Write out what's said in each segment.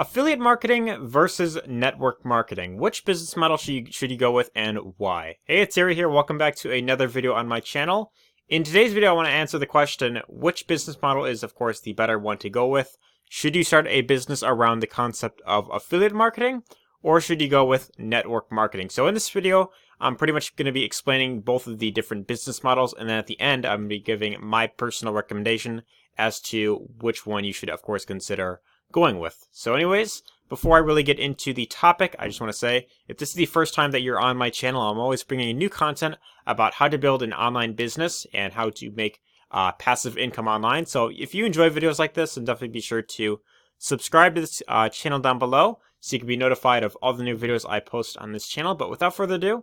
Affiliate marketing versus network marketing. Which business model should you go with and why? Hey, it's Arie here. Welcome back to another video on my channel. In today's video, I want to answer the question, which business model is, of course, the better one to go with? Should you start a business around the concept of affiliate marketing, or should you go with network marketing? So in this video, I'm pretty much going to be explaining both of the different business models, and then at the end, I'm going to be giving my personal recommendation as to which one you should, of course, consider going with. So anyways, before I really get into the topic, I just want to say, if this is the first time that you're on my channel, I'm always bringing new content about how to build an online business and how to make passive income online. So if you enjoy videos like this, then definitely be sure to subscribe to this channel down below so you can be notified of all the new videos I post on this channel. But without further ado,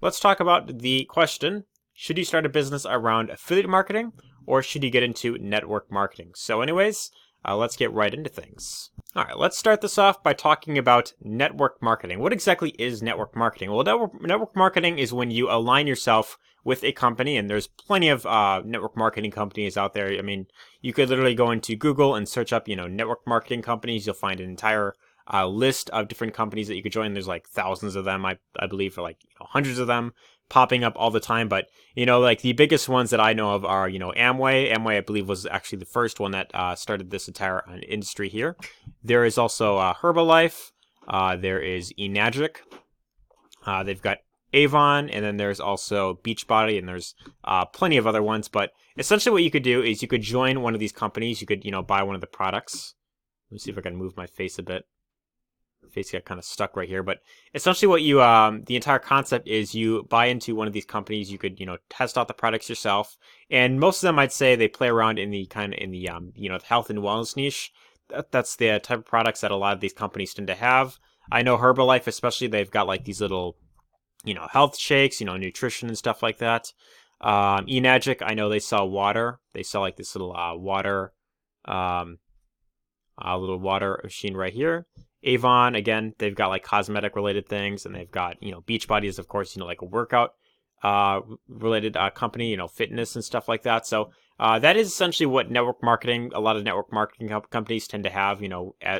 let's talk about the question, should you start a business around affiliate marketing or should you get into network marketing? So anyways, let's get right into things. All right, let's start this off by talking about network marketing. What exactly is network marketing? Well, network marketing is when you align yourself with a company, and there's plenty of network marketing companies out there. I mean, you could literally go into Google and search up, network marketing companies. You'll find an entire list of different companies that you could join. There's like thousands of them, I believe, or like hundreds of them popping up all the time. But like the biggest ones that I know of are Amway. Amway, I believe, was actually the first one that started this entire industry here. There is also Herbalife. There is eNagic. They've got Avon, and then there's also Beachbody, and there's plenty of other ones. But essentially what you could do is you could join one of these companies. You could buy one of the products. Let me see if I can move my face a bit. Face got kind of stuck right here, but essentially what you the entire concept is you buy into one of these companies. You could test out the products yourself, and most of them, I'd say, they play around in the health and wellness niche. That's the type of products that a lot of these companies tend to have. I know Herbalife especially, they've got like these little health shakes, nutrition and stuff like that. eNagic, I know they sell water. They sell like this little water machine right here. Avon, again, they've got like cosmetic related things, and they've got, Beachbody is, of course, like a workout related company, fitness and stuff like that. So that is essentially what network marketing, a lot of network marketing companies tend to have,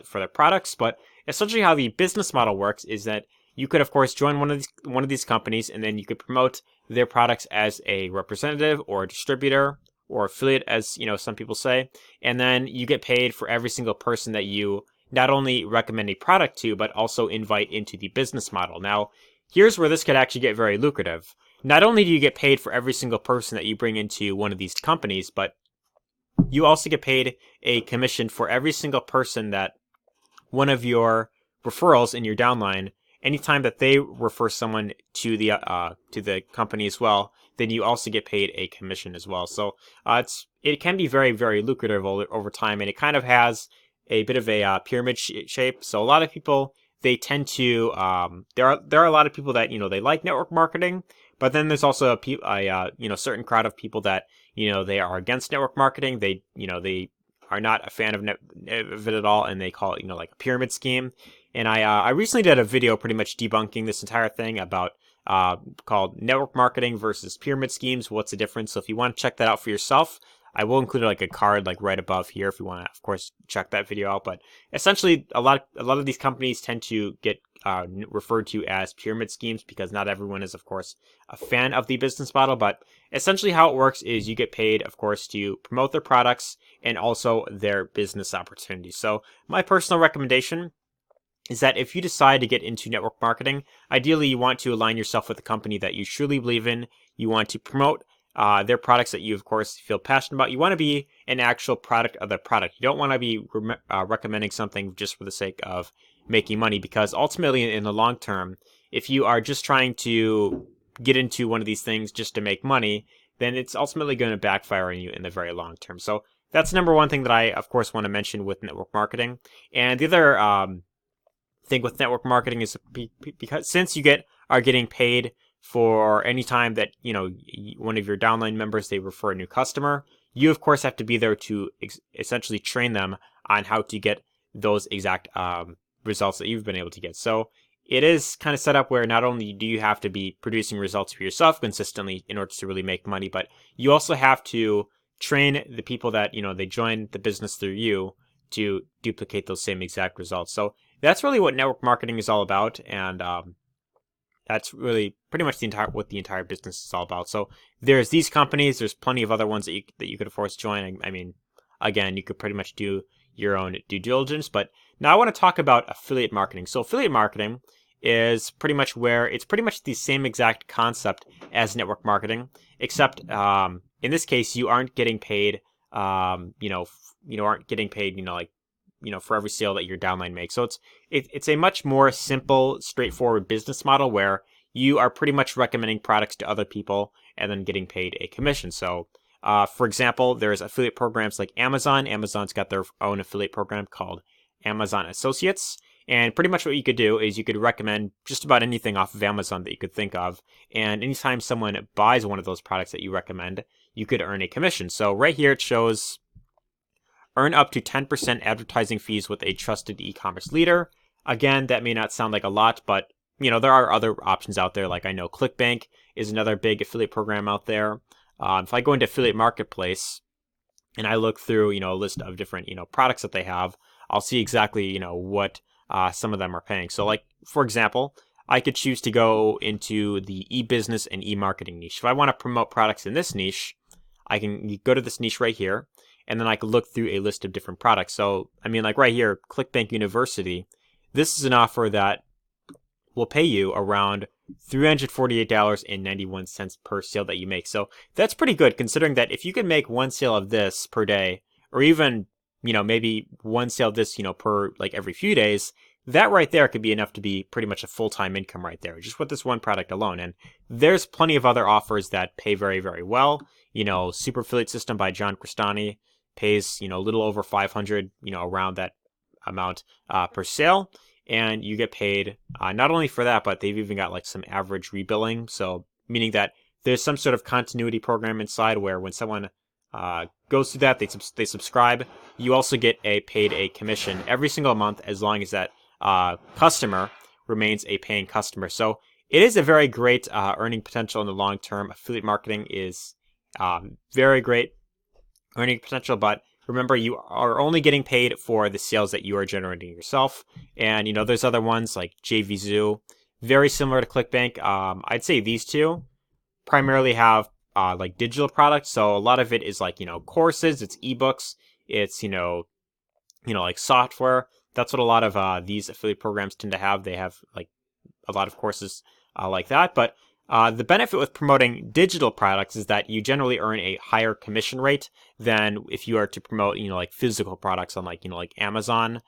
for their products. But essentially how the business model works is that you could, of course, join one of these companies, and then you could promote their products as a representative or a distributor or affiliate, as some people say, and then you get paid for every single person that you not only recommend a product to, but also invite into the business model. Now, here's where this could actually get very lucrative. Not only do you get paid for every single person that you bring into one of these companies, but you also get paid a commission for every single person that one of your referrals in your downline, anytime that they refer someone to the company as well, then you also get paid a commission as well. So it can be very, very lucrative over time, and it kind of has a bit of a pyramid shape. So a lot of people, they tend to there are a lot of people that they like network marketing, but then there's also a certain crowd of people that they are against network marketing. They are not a fan of it at all, and they call it like a pyramid scheme. And I recently did a video pretty much debunking this entire thing about called network marketing versus pyramid schemes. What's the difference? So if you want to check that out for yourself, I will include like a card like right above here if you want to, of course, check that video out. But essentially, a lot of these companies tend to get referred to as pyramid schemes because not everyone is, of course, a fan of the business model. But essentially how it works is you get paid, of course, to promote their products and also their business opportunities. So my personal recommendation is that if you decide to get into network marketing, ideally you want to align yourself with a company that you truly believe in. You want to promote their products that you, of course, feel passionate about. You want to be an actual product of the product. You don't want to be recommending something just for the sake of making money, because ultimately in the long term, if you are just trying to get into one of these things just to make money, then it's ultimately going to backfire on you in the very long term. So that's number one thing that I, of course, want to mention with network marketing. And the other thing with network marketing is because since you are getting paid for any time that one of your downline members, they refer a new customer, you of course have to be there to essentially train them on how to get those exact results that you've been able to get. So it is kind of set up where not only do you have to be producing results for yourself consistently in order to really make money, but you also have to train the people that they join the business through you to duplicate those same exact results. So that's really what network marketing is all about, and that's really pretty much what the entire business is all about. So there's these companies, there's plenty of other ones that you could of course join. I mean, again, you could pretty much do your own due diligence, but now I want to talk about affiliate marketing. So affiliate marketing is pretty much it's pretty much the same exact concept as network marketing, except in this case you aren't getting paid, aren't getting paid, for every sale that your downline makes. So it's a much more simple, straightforward business model where you are pretty much recommending products to other people and then getting paid a commission. So, for example, there's affiliate programs like Amazon. Amazon's got their own affiliate program called Amazon Associates. And pretty much what you could do is you could recommend just about anything off of Amazon that you could think of. And anytime someone buys one of those products that you recommend, you could earn a commission. So right here it shows earn up to 10% advertising fees with a trusted e-commerce leader. Again, that may not sound like a lot, but there are other options out there. Like I know ClickBank is another big affiliate program out there. If I go into Affiliate Marketplace and I look through, a list of different, products that they have, I'll see exactly, what some of them are paying. So like, for example, I could choose to go into the e-business and e-marketing niche. If I want to promote products in this niche, I can go to this niche right here, and then I could look through a list of different products. So, I mean, like right here, ClickBank University, this is an offer that will pay you around $348.91 per sale that you make. So that's pretty good, considering that if you can make one sale of this per day, or even, maybe one sale of this, per like every few days, that right there could be enough to be pretty much a full-time income right there, just with this one product alone. And there's plenty of other offers that pay very, very well. Super Affiliate System by John Crestani pays, a little over 500, around that amount per sale. And you get paid not only for that, but they've even got like some average rebilling. So meaning that there's some sort of continuity program inside where when someone goes through that, they subscribe, you also get paid a commission every single month as long as that customer remains a paying customer. So it is a very great earning potential in the long term. Affiliate marketing is very great earning potential, but remember, you are only getting paid for the sales that you are generating yourself. And, there's other ones like JVZoo, very similar to ClickBank. I'd say these two primarily have like digital products. So a lot of it is like, courses, it's ebooks, it's, like software. That's what a lot of these affiliate programs tend to have. They have like a lot of courses like that. But the benefit with promoting digital products is that you generally earn a higher commission rate than if you are to promote, like physical products on like Amazon,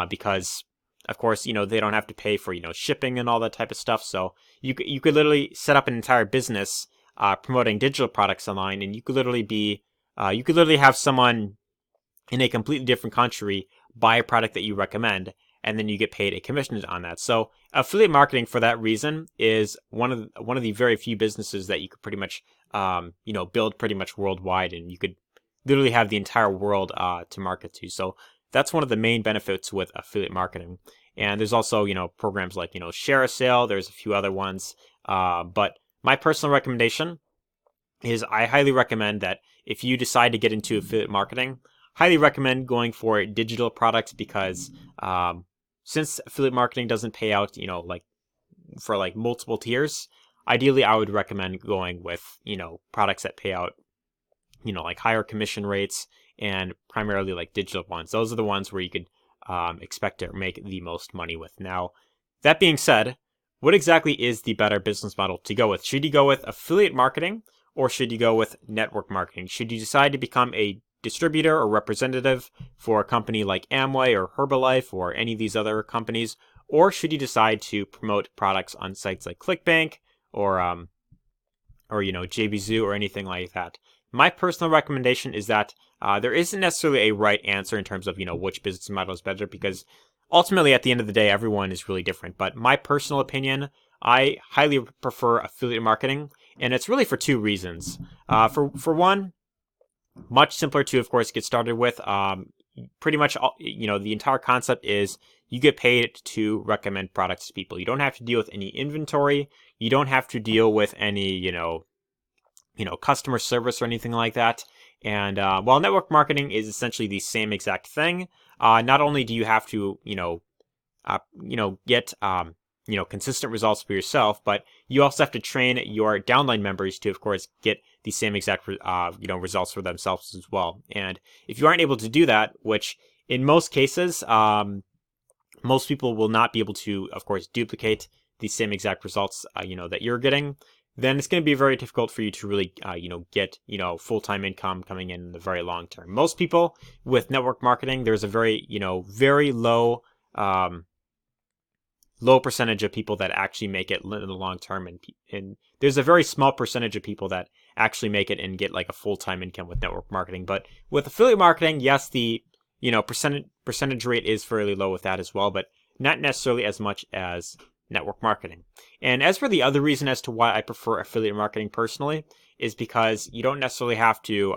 because of course, they don't have to pay for, shipping and all that type of stuff. So you could literally set up an entire business promoting digital products online, and you could literally have someone in a completely different country buy a product that you recommend, and then you get paid a commission on that. So affiliate marketing, for that reason, is one of the very few businesses that you could pretty much build pretty much worldwide, and you could literally have the entire world to market to. So that's one of the main benefits with affiliate marketing. And there's also programs like Share a Sale. There's a few other ones, but my personal recommendation is I highly recommend that if you decide to get into affiliate marketing, highly recommend going for digital products, because since affiliate marketing doesn't pay out, like for like multiple tiers, ideally I would recommend going with, products that pay out, like higher commission rates, and primarily like digital ones. Those are the ones where you could expect to make the most money with. Now, that being said, what exactly is the better business model to go with? Should you go with affiliate marketing, or should you go with network marketing? Should you decide to become a distributor or representative for a company like Amway or Herbalife or any of these other companies, or should you decide to promote products on sites like ClickBank or JVZoo or anything like that? My personal recommendation is that there isn't necessarily a right answer in terms of which business model is better, because ultimately at the end of the day everyone is really different. But my personal opinion, I highly prefer affiliate marketing, and it's really for two reasons. For one, much simpler to, of course, get started with. Pretty much, the entire concept is you get paid to recommend products to people. You don't have to deal with any inventory. You don't have to deal with any, customer service or anything like that. And while network marketing is essentially the same exact thing, not only do you have to, get consistent results for yourself, but you also have to train your downline members to, of course, get the same exact results for themselves as well. And if you aren't able to do that, which in most cases, most people will not be able to, of course, duplicate the same exact results, that you're getting, then it's going to be very difficult for you to really, get, full-time income coming in the very long term. Most people with network marketing, there's a very, very low, low percentage of people that actually make it in the long term, and there's a very small percentage of people that actually make it and get like a full-time income with network marketing. But with affiliate marketing, yes, the percentage rate is fairly low with that as well, but not necessarily as much as network marketing. And as for the other reason as to why I prefer affiliate marketing personally, is because you don't necessarily have to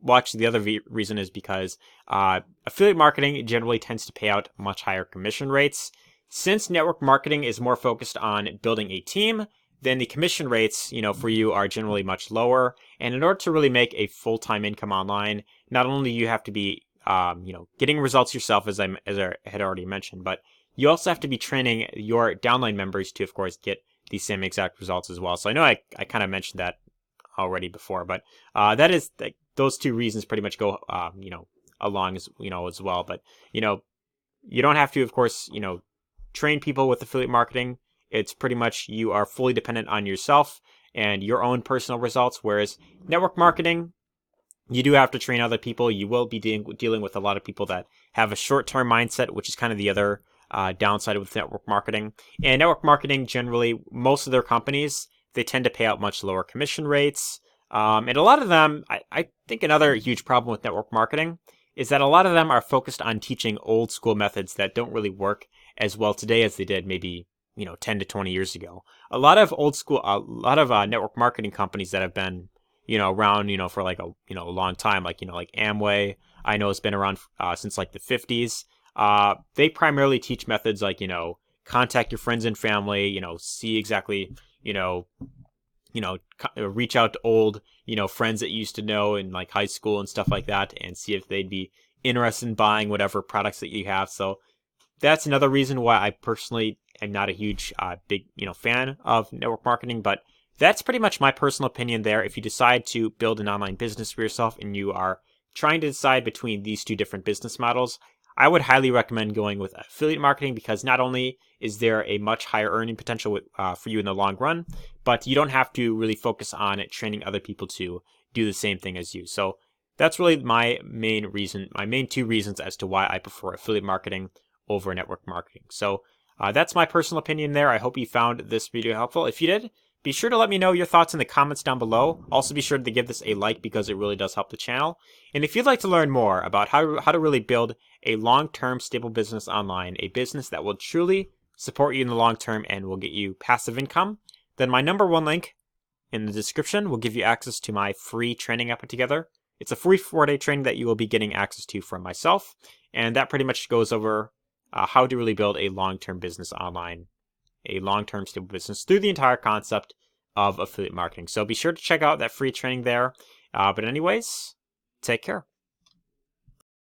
watch. The other reason is because affiliate marketing generally tends to pay out much higher commission rates. Since network marketing is more focused on building a team, then the commission rates, for you are generally much lower. And in order to really make a full-time income online, not only do you have to be, getting results yourself, as I had already mentioned, but you also have to be training your downline members to, of course, get the same exact results as well. So I know I kind of mentioned that already before, but that is those two reasons pretty much go, along as well. But you don't have to, of course, train people with affiliate marketing. It's pretty much you are fully dependent on yourself and your own personal results. Whereas network marketing, you do have to train other people. You will be dealing with a lot of people that have a short-term mindset, which is kind of the other downside with network marketing. And network marketing, generally, most of their companies, they tend to pay out much lower commission rates. And a lot of them, I think another huge problem with network marketing is that a lot of them are focused on teaching old school methods that don't really work as well today as they did maybe 10 to 20 years ago. A lot of network marketing companies that have been, around, for like a long time, like Amway, I know has been around since like the 50s. They primarily teach methods like, contact your friends and family, see exactly, reach out to old, friends that you used to know in like high school and stuff like that, and see if they'd be interested in buying whatever products that you have. So that's another reason why I personally am not a huge, big, fan of network marketing. But that's pretty much my personal opinion there. If you decide to build an online business for yourself and you are trying to decide between these two different business models, I would highly recommend going with affiliate marketing, because not only is there a much higher earning potential for you in the long run, but you don't have to really focus on training other people to do the same thing as you. So that's really my main two reasons as to why I prefer affiliate marketing over network marketing. So that's my personal opinion there. I hope you found this video helpful. If you did, be sure to let me know your thoughts in the comments down below. Also be sure to give this a like, because it really does help the channel. And if you'd like to learn more about how to really build a long-term stable business online, a business that will truly support you in the long term and will get you passive income, then my #1 link in the description will give you access to my free training I put together. It's a free 4-day training that you will be getting access to from myself. And that pretty much goes over how to really build a long-term business online, a long-term stable business through the entire concept of affiliate marketing. So be sure to check out that free training there. But anyways, take care.